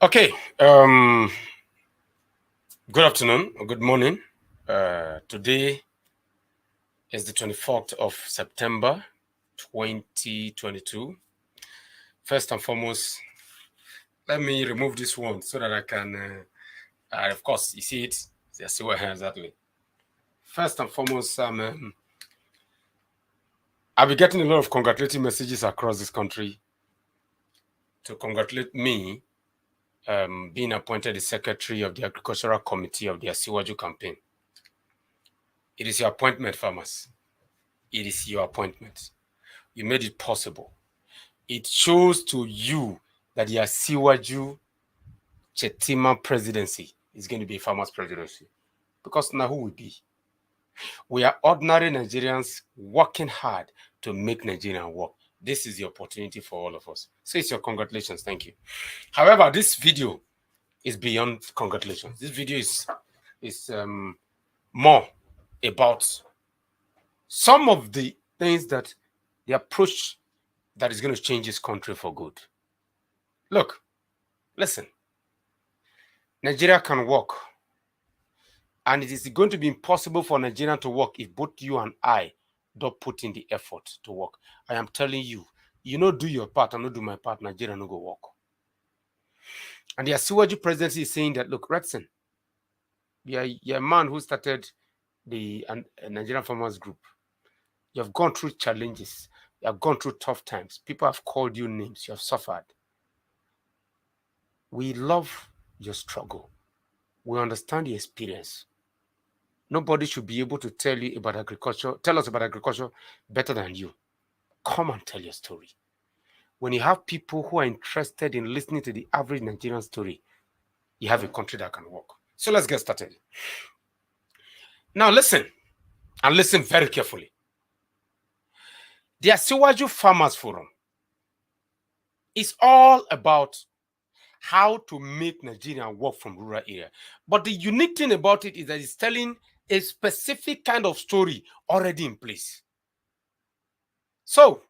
Okay. Good afternoon or good morning. Today is the 24th of September, 2022. First and foremost, let me remove this one so that I can, of course, you see it. I see what hands that way. First and foremost, I'll be getting a lot of congratulating messages across this country to congratulate me being appointed the secretary of the Agricultural Committee of the Asiwaju campaign. It is your appointment, farmers. It is your appointment. You made it possible. It shows to you that the Asiwaju Shettima presidency is going to be a farmers' presidency. Because now who will be? We are ordinary Nigerians working hard to make Nigeria work. This is the opportunity for all of us. So it's your congratulations. Thank you. However, this video is beyond congratulations. This video is more about some of the things that the approach that is going to change this country for good. Look, listen. Nigeria can work. And it is going to be impossible for Nigeria to work if both you and I don't put in the effort to work. I am telling you, you know, do your part and not do my part, Nigeria no go work. And the Asiwaju presidency is saying that, look, Redson, you're a man who started the Nigerian Farmers Group. You have gone through challenges. You have gone through tough times. People have called you names. You have suffered. We love your struggle. We understand the experience. Nobody should be able to tell you about agriculture, tell us about agriculture better than you. Come and tell your story. When you have people who are interested in listening to the average Nigerian story, you have a country that can work. So let's get started. Now listen, and listen very carefully. The Asiwaju Farmers Forum is all about how to make Nigeria work from rural area. But the unique thing about it is that it's telling a specific kind of story already in place. So,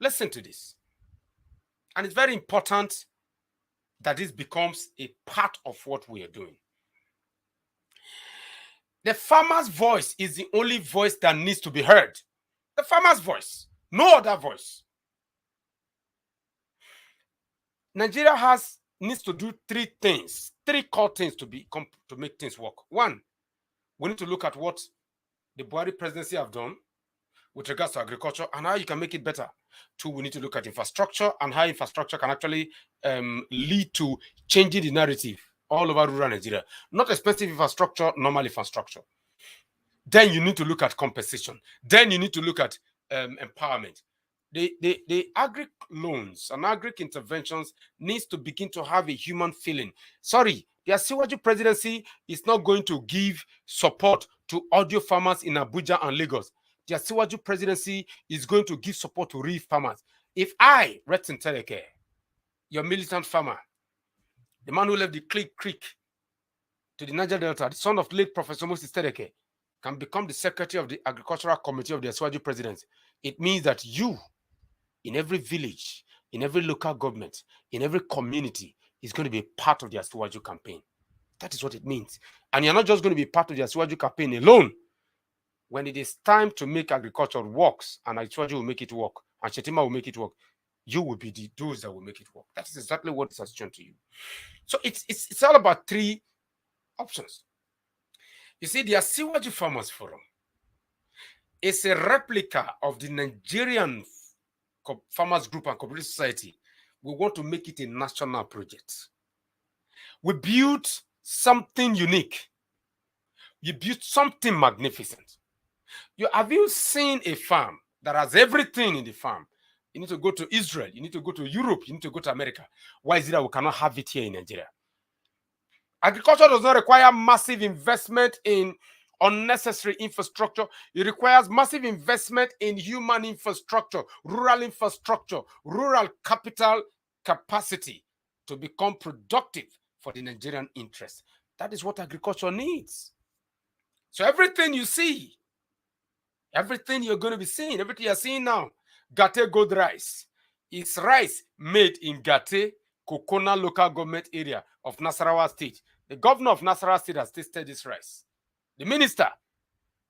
listen to this. And it's very important that this becomes a part of what we are doing. The farmer's voice is the only voice that needs to be heard. The farmer's voice, no other voice. Nigeria needs to do three core things to make things work. One, we need to look at what the Buhari presidency have done with regards to agriculture and how you can make it better. Two, we need to look at infrastructure and how infrastructure can actually lead to changing the narrative all over rural Nigeria. Not expensive infrastructure, normal infrastructure. Then you need to look at compensation. Then you need to look at empowerment. The agri loans and agri interventions needs to begin to have a human feeling. Sorry, the Asiwaju presidency is not going to give support to audio farmers in Abuja and Lagos. The Asiwaju presidency is going to give support to real farmers. If I, Redson Tereke, your militant farmer, the man who left the Creek to the Niger Delta, the son of late Professor Moses Tereke, can become the secretary of the Agricultural Committee of the Asiwaju presidency, it means that you, in every village, in every local government, in every community, is going to be part of the Asiwaju campaign. That is what it means. And you're not just going to be part of the Asiwaju campaign alone. When it is time to make agriculture works, and Asiwaju will make it work, and Shettima will make it work, you will be those that will make it work. That is exactly what is shown to you. So it's all about three options. You see, the Asiwaju Farmers Forum is a replica of the Nigerian Farmers Group and Cooperative Society. We want to make it a national project. We built something unique. You built something magnificent. Have you seen a farm that has everything in the farm? You need to go to Israel. You need to go to Europe. You need to go to America. Why is it that we cannot have it here in Nigeria? Agriculture does not require massive investment in unnecessary infrastructure. It requires massive investment in human infrastructure, rural capital capacity to become productive for the Nigerian interest. That is what agriculture needs. So everything you see, everything you're going to be seeing, everything you're seeing now, Gate Gold Rice, is rice made in Gate, Kokona local government area of Nasarawa State. The governor of Nasarawa State has tasted this rice. The minister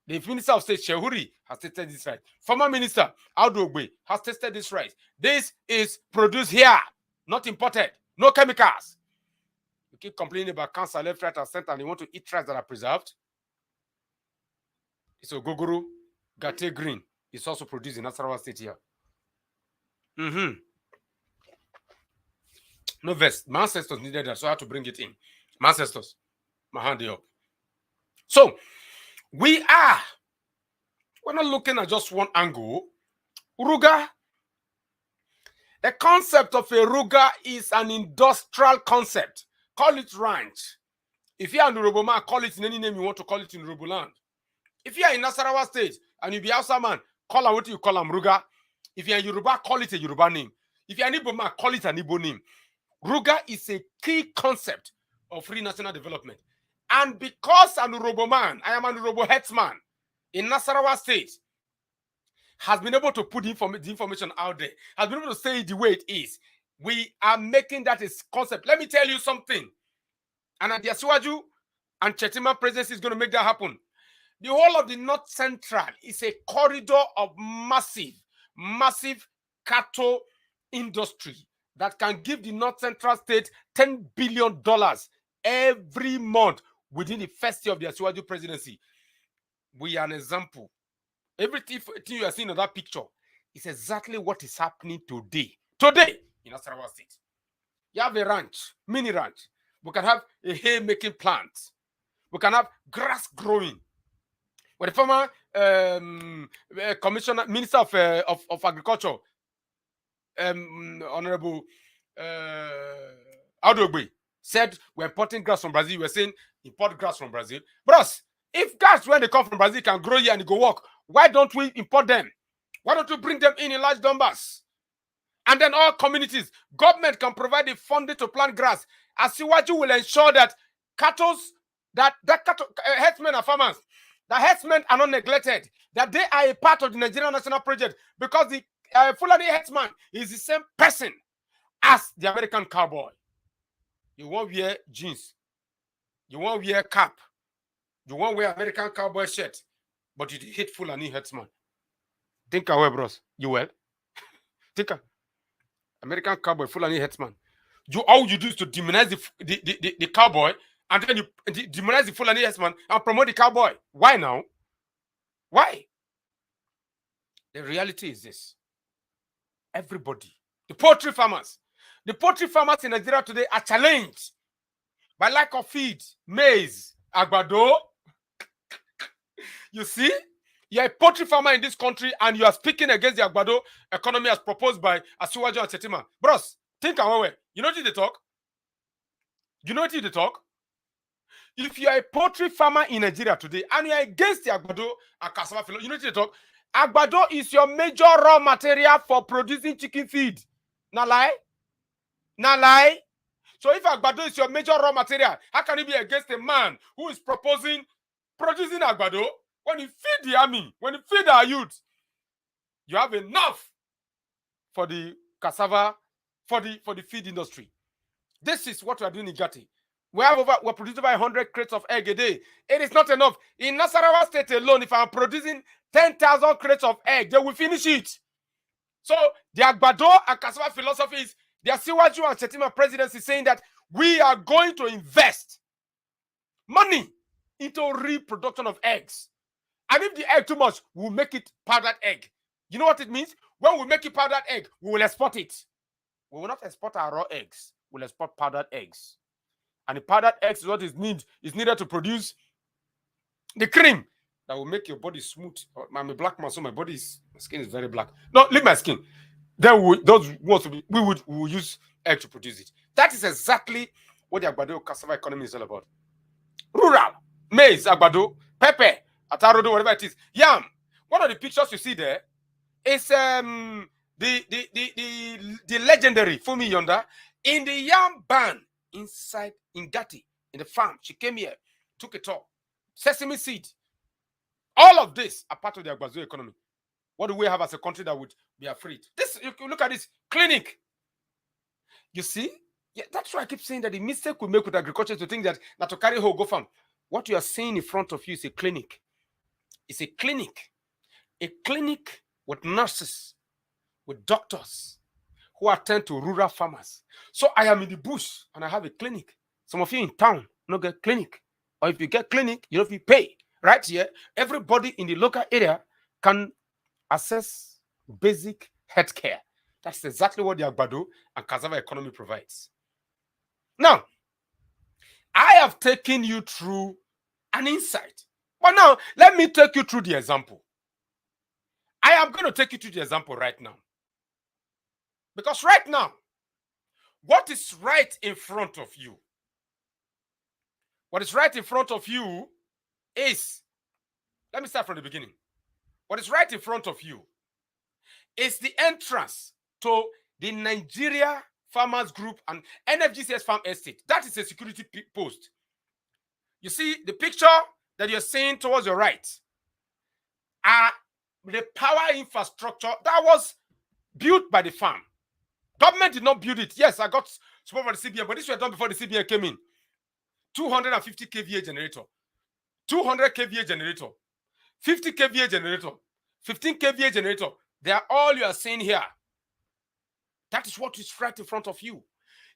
of state, Shehuri, has tasted this rice. Former minister, Agbado, has tasted this rice. This is produced here, not imported, no chemicals. You keep complaining about cancer left, right, and center, and you want to eat rice that are preserved. It's Ogogoro, Gate Green. It's also produced in Nasarawa State here. No vest. My ancestors needed that, so I had to bring it in. My ancestors, my hand up. So, we're not looking at just one angle. Ruga, the concept of a Ruga is an industrial concept. Call it ranch. If you're in Yoruba man, call it in any name you want to call it in Yoruba land. If you're in Nasarawa State and you be Hausa man, call them what you call them Ruga. If you're in Yoruba, call it a Yoruba name. If you're an Igbo man, call it an Igbo name. Ruga is a key concept of free national development. And because I'm a Yoruba man, I am an Yoruba headsman in Nasarawa State, has been able to put the information out there, has been able to say it the way it is. We are making that a concept. Let me tell you something. And at the Asiwaju and Shettima presidency is going to make that happen. The whole of the North Central is a corridor of massive cattle industry that can give the North Central state $10 billion every month within the first year of the Asiwaju presidency. We are an example. Everything you are seeing in that picture is exactly what is happening today. Today in Nasarawa State. You have a ranch, mini ranch. We can have a hay-making plant. We can have grass growing. When the former commissioner, minister of agriculture, Honorable Agbado, said we're importing grass from Brazil, we're saying import grass from Brazil. Bros, if grass when they come from Brazil can grow here and go work, why don't we import them? Why don't we bring them in large numbers? And then all communities, government can provide the funding to plant grass. Asiwaju will ensure that herdsmen and farmers, the herdsmen are not neglected, that they are a part of the Nigerian national project, because the Fulani herdsman is the same person as the American cowboy. You won't wear jeans, you won't wear cap, you won't wear American cowboy shirt, but you hate Fulani herdsman. Think away, bros. You will. Think American cowboy, Fulani herdsman. All you do is to demonize the cowboy, and then you demonize the Fulani herdsman and promote the cowboy. Why now? Why? The reality is this. Everybody, the poultry farmers in Nigeria today are challenged by lack of feed, maize, Agbado. You see, you're a poultry farmer in this country and you are speaking against the Agbado economy as proposed by Asiwaju and Shettima. Bros, think away. You know what they talk? You know what they talk? If you are a poultry farmer in Nigeria today and you are against the Agbado and Cassava, you know what they talk? Agbado is your major raw material for producing chicken feed. Now lie? Now lie? So if Agbado is your major raw material, how can you be against a man who is producing Agbado? When you feed the army, when you feed our youth, you have enough for the cassava, for the feed industry. This is what we are doing in Gati. We're producing over 100 crates of egg a day. It is not enough. In Nasarawa State alone, if I'm producing 10,000 crates of egg, they will finish it. So the Agbado and Cassava philosophy is the Asiwaju and Shettima presidency saying that we are going to invest money into reproduction of eggs. And if the egg too much, we'll make it powdered egg. You know what it means? When we make it powdered egg, we will export it. We will not export our raw eggs. We'll export powdered eggs. And the powdered eggs is what is needed to produce the cream that will make your body smooth. I'm a black man, so my skin is very black. No, leave my skin. Then we will use egg to produce it. That is exactly what the Agbado cassava economy is all about. Rural, maize, Agbado, pepper, atarodo, whatever it is, yam. One of the pictures you see there is the legendary Fumi Yonda in the yam barn inside in Gati, in the farm. She came here, took a tour. Sesame seed. All of this are part of the Agbado economy. What do we have as a country that would be afraid? This, you look at this clinic. You see, Yeah, that's why I keep saying that the mistake we make with agriculture is to think that to carry whole go farm. What you are seeing in front of you is a clinic. It's a clinic with nurses, with doctors who attend to rural farmers. So I am in the bush and I have a clinic. Some of you in town no get clinic, or if you get clinic, you know if you pay. Right here, everybody in the local area can access basic health care. That's exactly what the Agbado and Cassava economy provides. Now, I have taken you through an insight, but now let me take you through the example. I am going to take you through the example right now. Because right now, what is right in front of you? What is right in front of you is, let me start from the beginning. What is right in front of you is the entrance to the Nigeria Farmers Group and NFGCS Farm Estate. That is a security post. You see, the picture that you're seeing towards your right are the power infrastructure that was built by the farm. Government did not build it. Yes, I got support for the CBN, but this was done before the CBN came in. 250 kVA generator, 200 kVA generator, 50 kVA generator, 15 kVA generator. They are all you are seeing here. That is what is right in front of you.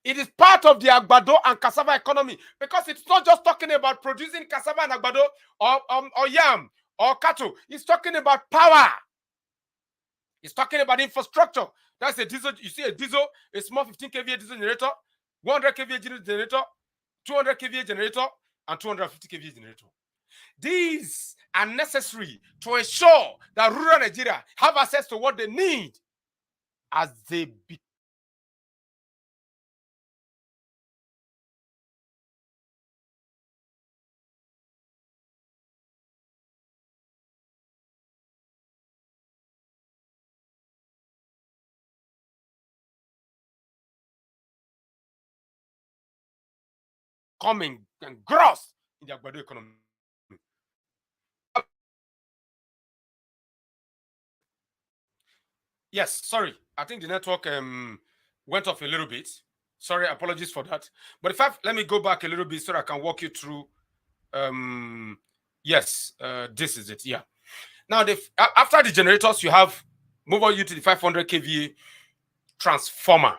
It is part of the Agbado and Cassava economy, because it's not just talking about producing cassava and Agbado or yam or cattle. It's talking about power. It's talking about infrastructure. That's a diesel. You see a diesel, a small 15 kVA diesel generator, 100 kVA diesel generator, 200 kVA generator, and 250 kVA generator. These are necessary to ensure that rural Nigeria have access to what they need as they become coming and gross in the Agbado economy. Yes, sorry. I think the network went off a little bit. Sorry, apologies for that. But let me go back a little bit so I can walk you through. Yes, this is it. Yeah. Now, after the generators, you have move on you to the 500 kVA transformer.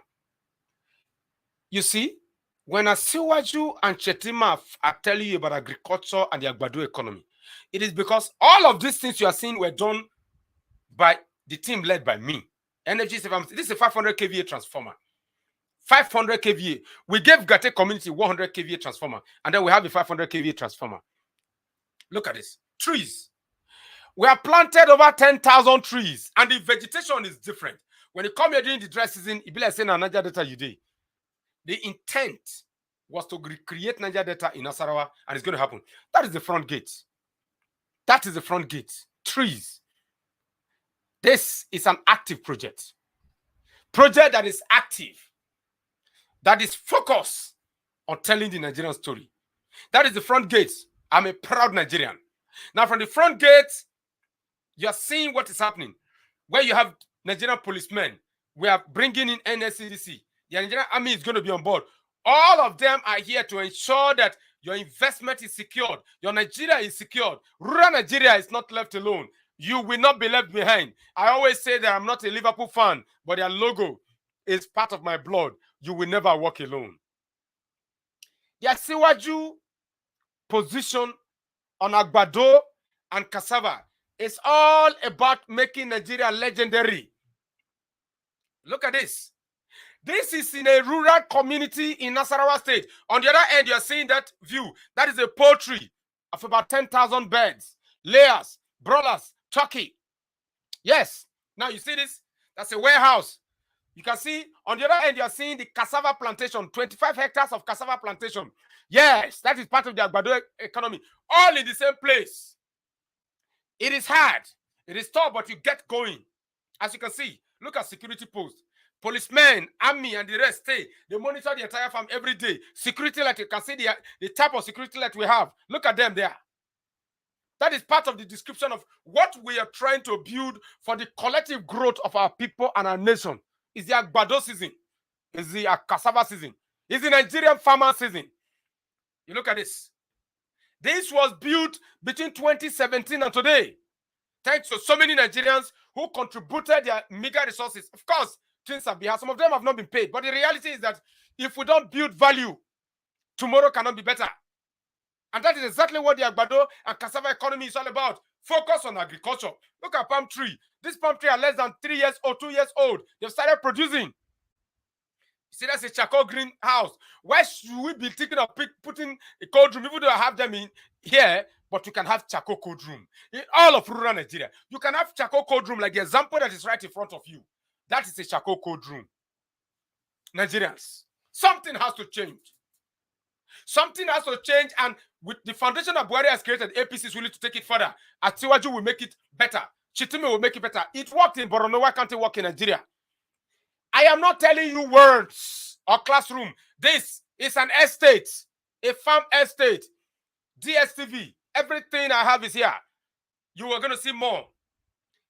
You see, when Asiwaju and Shettima are telling you about agriculture and the Agbado economy, it is because all of these things you are seeing were done by the team led by me. NFGCS, this is a 500 kVA transformer. 500 kVA. We gave Gate community 100 kVA transformer, and then we have a 500 kVA transformer. Look at this. Trees. We have planted over 10,000 trees, and the vegetation is different. When you come here during the dry season, it be like saying Niger Delta you did. The intent was to recreate Niger Delta in Nasarawa, and it's going to happen. That is the front gate. That is the front gate. Trees. This is an active project. Project that is active. That is focused on telling the Nigerian story. That is the front gate. I'm a proud Nigerian. Now, from the front gate, you are seeing what is happening. Where you have Nigerian policemen, we are bringing in NSCDC. The Nigerian army is going to be on board. All of them are here to ensure that your investment is secured. Your Nigeria is secured. Rural Nigeria is not left alone. You will not be left behind. I always say that I'm not a Liverpool fan, but their logo is part of my blood. You will never walk alone. The Asiwaju position on Agbado and Cassava is all about making Nigeria legendary. Look at this. This is in a rural community in Nasarawa State. On the other end, you're seeing that view. That is a poultry of about 10,000 birds, layers, broilers, turkey. Yes. Now you see this? That's a warehouse. You can see on the other end, you're seeing the cassava plantation, 25 hectares of cassava plantation. Yes, that is part of the Agbado economy. All in the same place. It is hard. It is tough, but you get going. As you can see, look at security posts. Policemen, army, and the rest stay. They monitor the entire farm every day. Security light, you can see the type of security light we have. Look at them there. That is part of the description of what we are trying to build for the collective growth of our people and our nation. Is the Agbado season. Is the Cassava season. It's the Nigerian farmer season. You look at this. This was built between 2017 and today. Thanks to so many Nigerians who contributed their meager resources. Of course, things have been hard. Some of them have not been paid. But the reality is that if we don't build value, tomorrow cannot be better. And that is exactly what the Agbado and Cassava economy is all about. Focus on agriculture. Look at palm tree. This palm tree are less than 3 years old, 2 years old. They've started producing. See, that's a charcoal greenhouse. Why should we be thinking of putting a cold room, even though I have them in here, but you can have charcoal cold room. In all of rural Nigeria, you can have charcoal cold room, like the example that is right in front of you. That is a charcoal cold room. Nigerians, something has to change. Something has to change, and with the foundation that Buhari has created, APC is willing to take it further. Asiwaju will make it better. Shettima will make it better. It worked in Borno. Why can't it work in Nigeria? I am not telling you words or classroom. This is an estate, a farm estate. DSTV, everything I have is here. You are going to see more.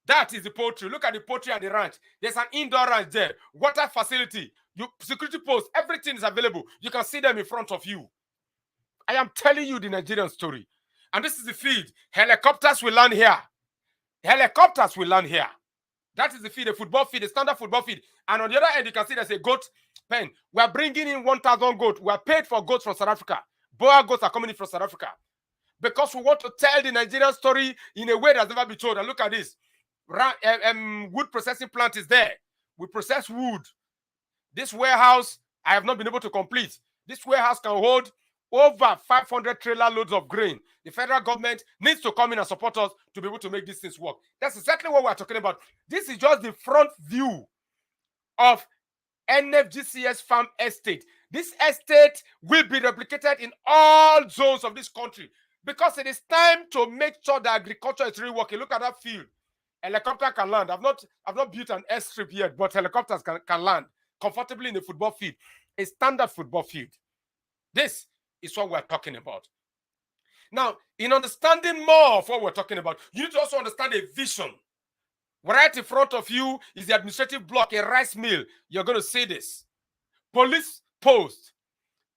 That is the poultry. Look at the poultry and the ranch. There's an indoor ranch there. Water facility. Security post. Everything is available. You can see them in front of you. I am telling you the Nigerian story. And this is the field. Helicopters will land here. Helicopters will land here. That is the feed, a football feed, a standard football feed. And on the other end, you can see there's a goat pen. We are bringing in 1,000 goats. We are paid for goats from South Africa. Boa goats are coming in from South Africa. Because we want to tell the Nigerian story in a way that's never been told. And look at this. Wood processing plant is there. We process wood. This warehouse, I have not been able to complete. This warehouse can hold over 500 trailer loads of grain. The federal government needs to come in and support us to be able to make these things work. That's exactly what we're talking about. This is just the front view of NFGCS farm estate. This estate will be replicated in all zones of this country because it is time to make sure that agriculture is really working. Look at that field. Helicopter can land. I've not built an airstrip yet, but helicopters can land comfortably in a football field, a standard football field. This is what we're talking about. Now, in understanding more of what we're talking about, you need to also understand a vision. Right in front of you is the administrative block, a rice mill. You're going to see this. Police post.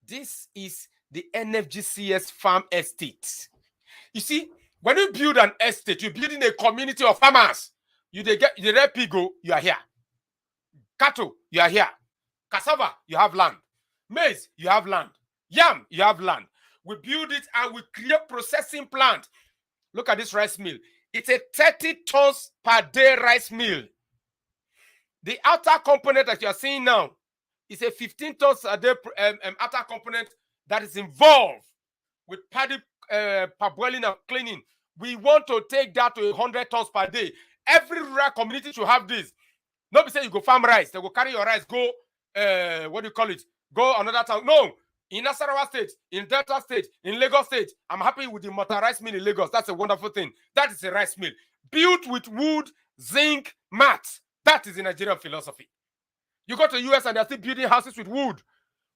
This is the NFGCS farm estate. You see, when you build an estate, you're building a community of farmers. You get the red pigo, you are here. Cattle, you are here. Cassava, you have land. Maize, you have land. Yam, you have land. We build it and we create processing plant. Look at this rice mill. It's a 30 tons per day rice mill. The outer component that you are seeing now is a 15 tons a day outer component that is involved with paddy parboiling and cleaning. We want to take that to 100 tons per day. Every rural community should have this. Nobody say you go farm rice. They go carry your rice, go, what do you call it? Go another town. No. In Nasarawa State, in Delta State, in Lagos State, I'm happy with the motorized mill in Lagos. That's a wonderful thing. That is a rice mill. Built with wood, zinc, mats. That is the Nigerian philosophy. You go to the US and they're still building houses with wood.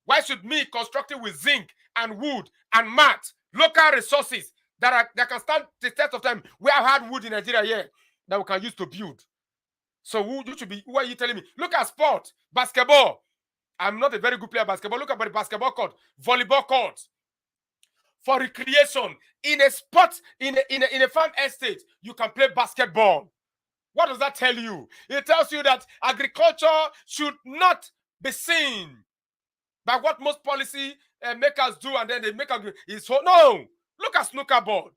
Why should me construct it with zinc and wood and mat, local resources that can stand the test of time? We have had wood in Nigeria here that we can use to build. So who are you telling me? Look at sport, basketball. I'm not a very good player basketball. Look at the basketball court, volleyball court. For recreation, in a sport, in a farm estate, you can play basketball. What does that tell you? It tells you that agriculture should not be seen by what most policy makers do, and then they make is so. No, look at snooker board.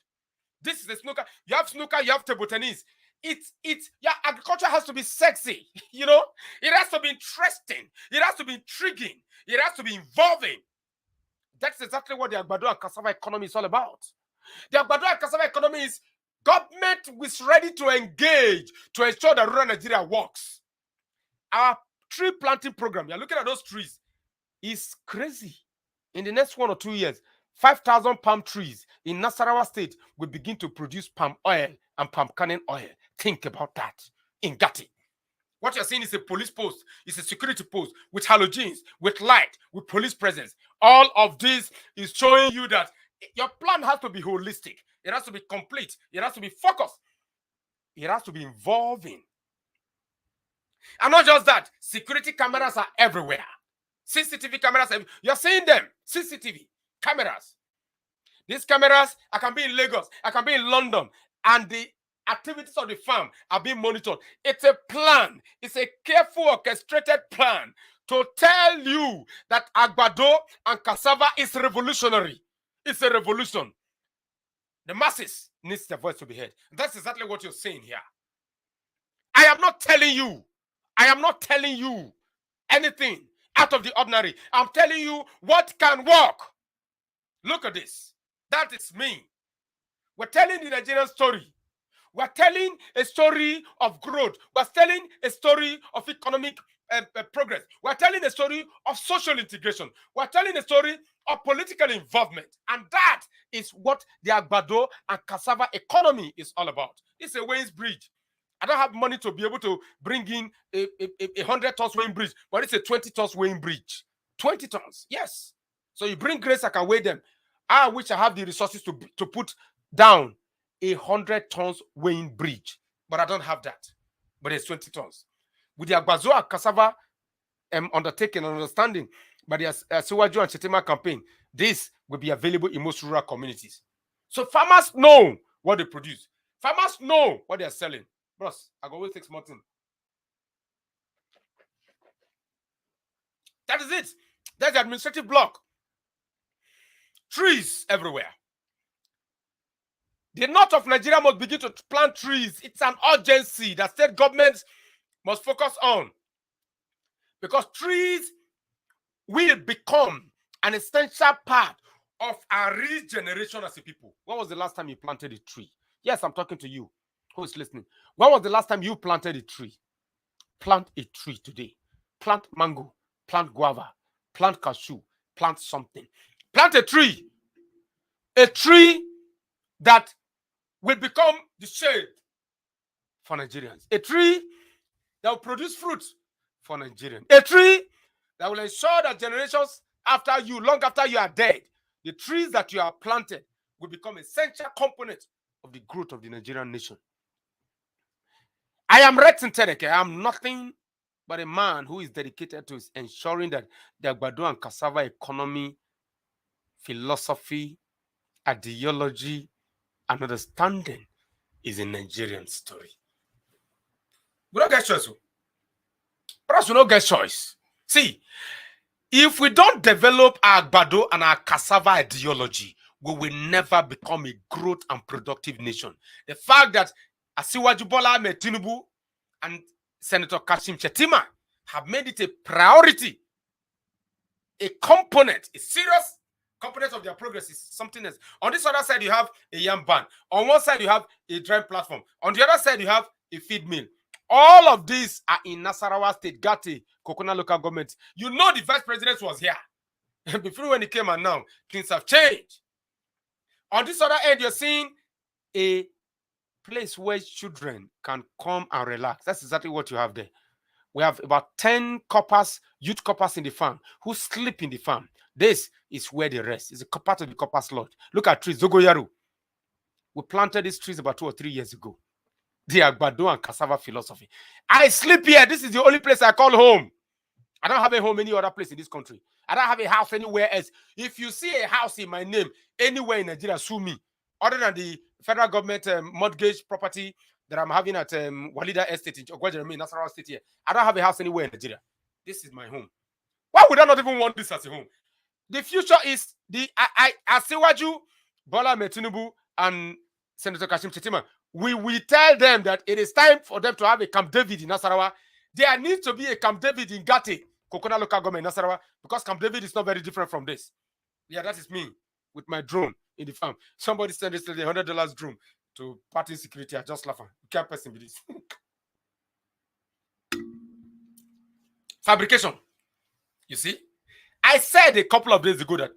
This is a snooker. You have snooker, you have table tennis. Yeah, agriculture has to be sexy, you know. It has to be interesting. It has to be intriguing. It has to be involving. That's exactly what the Agbado and Cassava economy is all about. The Agbado and Cassava economy is government is ready to engage to ensure that rural Nigeria works. Our tree planting program, you're looking at those trees, is crazy. In the next 1 or 2 years, 5,000 palm trees in Nasarawa State will begin to produce palm oil and palm kernel oil. Think about that in Gatti. What you're seeing is a police post, it's a security post with halogens, with light, with police presence. All of this is showing you that your plan has to be holistic. It has to be complete. It has to be focused. It has to be involving. And not just that, security cameras are everywhere. CCTV cameras. You're seeing them. CCTV cameras. These cameras, I can be in Lagos, I can be in London, and the activities of the farm are being monitored. It's a plan. It's a careful, orchestrated plan to tell you that Agbado and Cassava is revolutionary. It's a revolution. The masses needs their voice to be heard. That's exactly what you're saying here. I am not telling you anything out of the ordinary. I'm telling you what can work. Look at this. That is me. We're telling the Nigerian story. We're telling a story of growth. We're telling a story of economic progress. We're telling a story of social integration. We're telling a story of political involvement. And that is what the Agbado and Cassava economy is all about. It's a weighing bridge. I don't have money to be able to bring in a 100 tons weighing bridge, but it's a 20 tons weighing bridge. 20 tons, yes. So you bring grace, I can weigh them. I wish I have the resources to put down 100 tons weighing bridge, but I don't have that. But it's 20 tons. With the Agbado and Cassava undertaking and understanding by the Asiwaju and Shettima campaign, this will be available in most rural communities. So farmers know what they produce. Farmers know what they are selling. Bros, I go always take small thing. That is it. That's the administrative block. Trees everywhere. The north of Nigeria must begin to plant trees. It's an urgency that state governments must focus on. Because trees will become an essential part of our regeneration as a people. When was the last time you planted a tree? Yes, I'm talking to you. Who is listening? When was the last time you planted a tree? Plant a tree today. Plant mango. Plant guava. Plant cashew. Plant something. Plant a tree. A tree that will become the shade for Nigerians. A tree that will produce fruits for Nigerians. A tree that will ensure that generations after you, long after you are dead, the trees that you have planted will become essential component of the growth of the Nigerian nation. I am Rex Ntereke. I am nothing but a man who is dedicated to ensuring that the Agbado and Cassava economy, philosophy, ideology, and understanding is a Nigerian story. We don't get choice. Perhaps we don't get choice. See, if we don't develop our Agbado and our Cassava ideology, we will never become a growth and productive nation. The fact that Asiwaju Bola, Ahmed, Tinubu, and Senator Kashim Shettima have made it a priority, a component, a serious component of their progress is something else. On this other side, you have a yam ban. On one side, you have a dry platform. On the other side, you have a feed mill. All of these are in Nasarawa State, Gati, Kokona local government. You know the vice president was here. Before when he came and now, things have changed. On this other end, you're seeing a place where children can come and relax. That's exactly what you have there. We have about 10 coppers, youth coppers in the farm who sleep in the farm. This is where they rest. It's a part of the coppers lodge. Look at trees, Zogoyaru. We planted these trees about 2 or 3 years ago. The Agbado and Cassava philosophy. I sleep here. This is the only place I call home. I don't have a home any other place in this country. I don't have a house anywhere else. If you see a house in my name anywhere in Nigeria, sue me. Other than the federal government mortgage property that I'm having at Walida Estate in Ogwajeremi, Nasarawa State here. I don't have a house anywhere in Nigeria. This is my home. Why would I not even want this as a home? The future is the Asiwaju, Bola, Tinubu, and Senator Kashim Shettima. We tell them that it is time for them to have a Camp David in Nasarawa. There needs to be a Camp David in Gati, Kokona local government in Nasarawa, because Camp David is not very different from this. Yeah, that is me with my drone in the farm. Somebody sent this $100 drone to party security. I just laugh. You can't person with this. Fabrication. You see? I said a couple of days ago that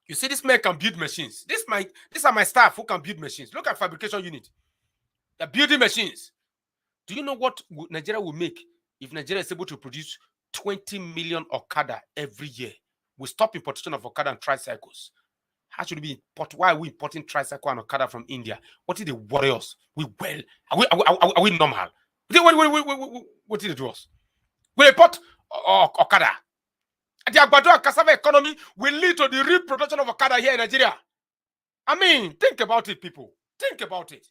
you see this man can build machines. These are my staff who can build machines. Look at fabrication unit. They're building machines. Do you know what Nigeria will make if Nigeria is able to produce 20 million Okada every year? We stop importation of Okada and tricycles. How should we import? Why are we importing tricycle and Okada from India? What did they worry us? Are we normal? What did they do us? We import Okada The Agbado and Cassava economy will lead to the reproduction of Okada here in Nigeria. I mean, think about it, people. Think about it.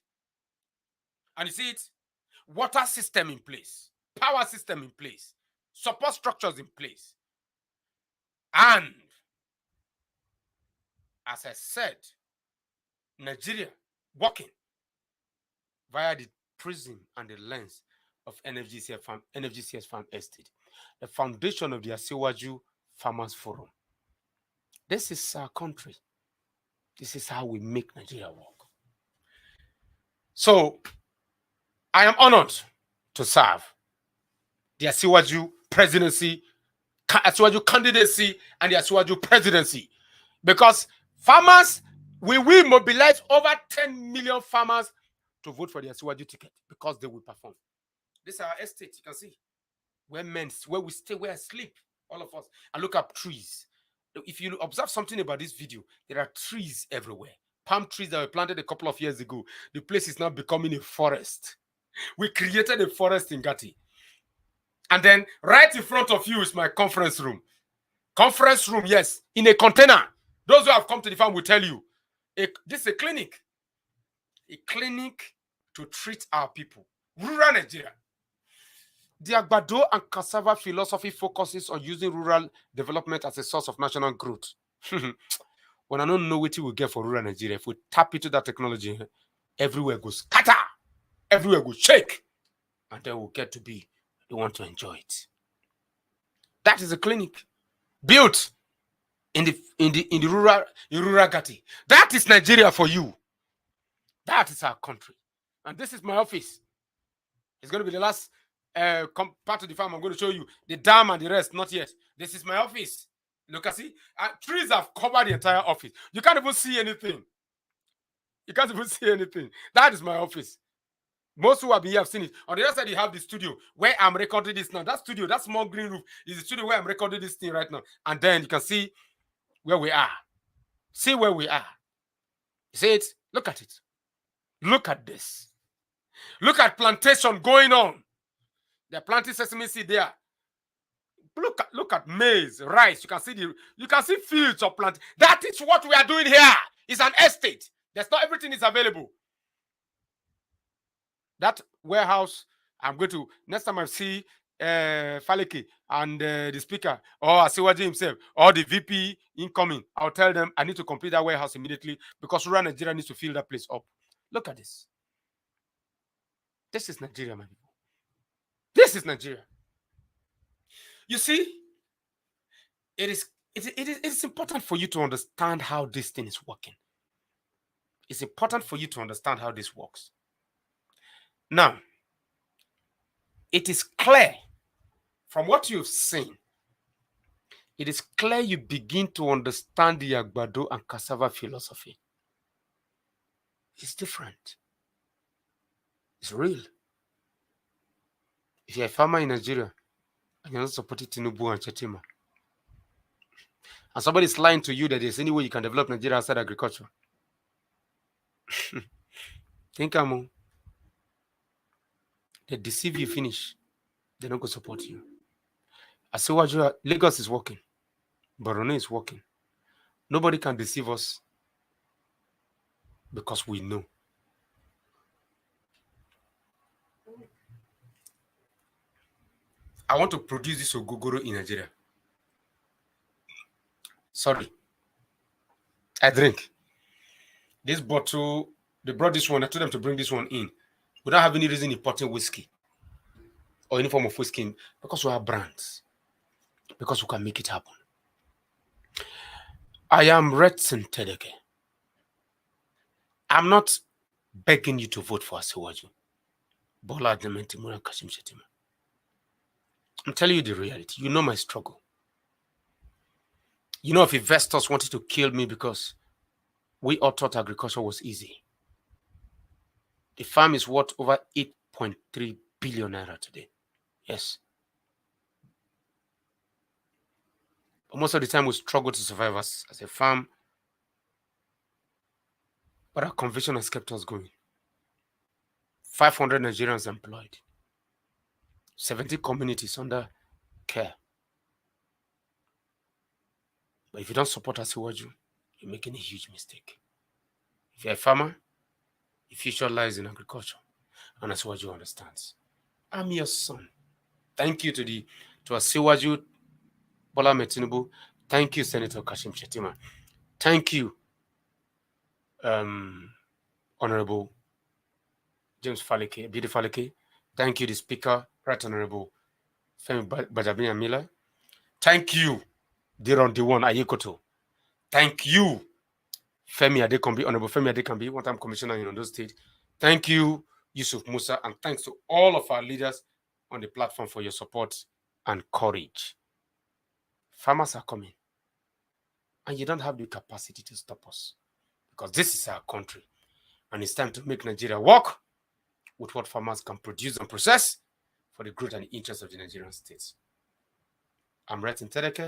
And you see it? Water system in place, power system in place, support structures in place. And as I said, Nigeria working via the prism and the lens of NFGCS Farm Estate, the foundation of the Asiwaju Farmers Forum. This is our country. This is how we make Nigeria work. So, I am honored to serve the Asiwaju presidency, Asiwaju candidacy, and the Asiwaju presidency. Because farmers, we will mobilize over 10 million farmers to vote for the Asiwaju ticket because they will perform. This is our estate, you can see. Where we stay, where I sleep, all of us. And look at trees. If you observe something about this video, there are trees everywhere. Palm trees that were planted a couple of years ago. The place is now becoming a forest. We created a forest in Gati. And then right in front of you is my conference room. Conference room, yes, in a container. Those who have come to the farm will tell you. This is a clinic. A clinic to treat our people. Rural Nigeria. The Agbado and Cassava philosophy focuses on using rural development as a source of national growth. When I don't know what you will get for rural Nigeria, if we tap into that technology, everywhere goes scatter, everywhere goes shake, and then we'll get to be the one to enjoy it. That is a clinic built in the rural Gati. That is Nigeria for you. That is our country. And this is my office. It's going to be the last part of the farm. I'm going to show you the dam and the rest. Not yet. This is my office. Look, see, trees have covered the entire office. You can't even see anything. You can't even see anything. That is my office. Most who have been here have seen it. On the other side, you have the studio where I'm recording this now. That studio, that small green roof, is the studio where I'm recording this thing right now. And then you can see where we are. See where we are. You see it? Look at it. Look at this. Look at plantation going on. They're planting sesame seed there. Look at maize, rice. You can see fields of plant. That is what we are doing here. It's an estate. There's not everything is available. That warehouse, I'm going to next time I see Faleke and the speaker or Asiwaju himself or the VP incoming, I'll tell them I need to complete that warehouse immediately because rural Nigeria needs to fill that place up. Look at this. This is Nigeria, my people. This is Nigeria. You see, it is important for you to understand how this thing is working. It's important for you to understand how this works. Now, it is clear from what you've seen, it is clear you begin to understand the Agbado and Cassava philosophy. It's different. It's real. If you're a farmer in Nigeria and you're not supporting Tinubu and Shettima, and somebody is lying to you that there's any way you can develop Nigeria outside agriculture, think I'm on. They deceive you, finish. They're not going to support you. Asiwaju, Lagos is working. Borno is working. Nobody can deceive us because we know. I want to produce this ogogoro in Nigeria. Sorry. I drink. This bottle, they brought this one. I told them to bring this one in. We don't have any reason importing whiskey or any form of whiskey because we have brands. Because we can make it happen. I am Redson Tedeke. I'm not begging you to vote for Asiwaju, Bola, Ahmed, and Kashim Shettima. I'm telling you the reality. You know my struggle. You know if investors wanted to kill me because we all thought agriculture was easy. The farm is worth over 8.3 billion naira today. Yes. But most of the time we struggle to survive as a farm. But our conviction has kept us going. 500 Nigerians employed. 70 communities under care. But if you don't support Asiwaju, you're making a huge mistake. If you're a farmer, your future lies in agriculture, and Asiwaju understands. I'm your son. Thank you to Asiwaju, Bola Tinubu. Thank you, Senator Kashim Shettima. Thank you, Honorable James Faleke, Beauty Faleke. Thank you, the Speaker, Right Honorable Femi Bajabina Miller. Thank you, Diron Diwon Ayekoto. Thank you, Femi Adekambi, Honorable Femi Adekambi, one-time commissioner in Ondo State. Thank you, Yusuf Musa, and thanks to all of our leaders on the platform for your support and courage. Farmers are coming, and you don't have the capacity to stop us, because this is our country, and it's time to make Nigeria work with what farmers can produce and process for the growth and the interest of the Nigerian states. I'm Retin Tereke.